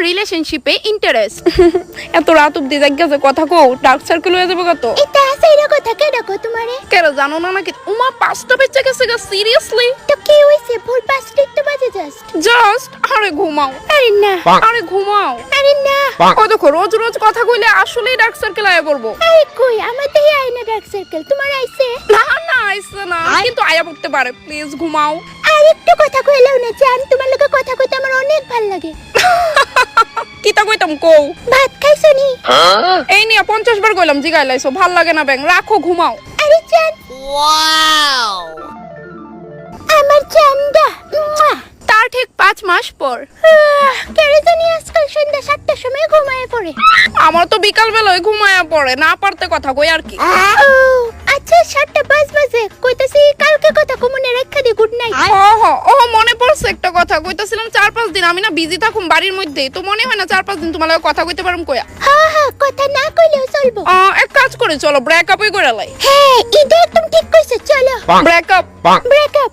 রিলেশনশিপে ইন্টারেস্ট। এত রাত অব্দি জায়গা কথা কও, ডার্ক সার্কেল হয়ে যাবে কত। এটা সেইরা কথা কে ডাকো তোমারে? কেন জানো না নাকি? উমা 5টা বেজে গেছে গা, সিরিয়াসলি? তো কি হইছে? ভোর 5টা তো বাজে জাস্ট আরে ঘুমাও। আরে না, আরে ঘুমাও। আরে না। ও দেখো রোজ রোজ কথা কইলে আসলেই ডার্ক সার্কেল আয়া পড়বো। আরে কই আমাদের আইনা ডার্ক সার্কেল তোমার আইছে? না না আইছে না, কিন্তু আয়া পড়তে পারে। প্লিজ ঘুমাও। আর একটু কথা কইলেও না জান, তোমার লগে কথা কইতে আমার অনেক ভালো লাগে। কিতা কইতাম কও। ভাত খাইছো নি? এই নিয়ে 50 বার কইলাম জিগাইলাইছো, ভাল লাগে না ব্যাং, রাখো ঘুমাও। আরে জান, ওয়াও, আমার জানদা। তার ঠিক 5 মাস পর কেন জানি আজকাল সন্ধ্যা 7টার সময় ঘুমায় পড়ে। আমার তো বিকাল বেলায় ঘুমায়া পড়ে, না পারতে কথা কই আর কি। ও আচ্ছা 7টা 5 বাজে কইতাছি কালকে কথা কমনে রাখা দি গুড নাইট। ও মনে পড়ছে একটা কথা কইতাছিলাম, 4-5 দিন আমি না বিজি থাকুম বাড়ির মধ্যে, তো মনে হয় না 4-5 দিন তোমার লগে কথা কইতে পারুম কইয়া। হ্যাঁ কথা না কইলেও চলবো। এক কাজ করে চলো ব্রেকআপই করে লাই। হ্যাঁ এটা একদম ঠিক কইছো, চলো ব্রেকআপ। ব্রেকআপ।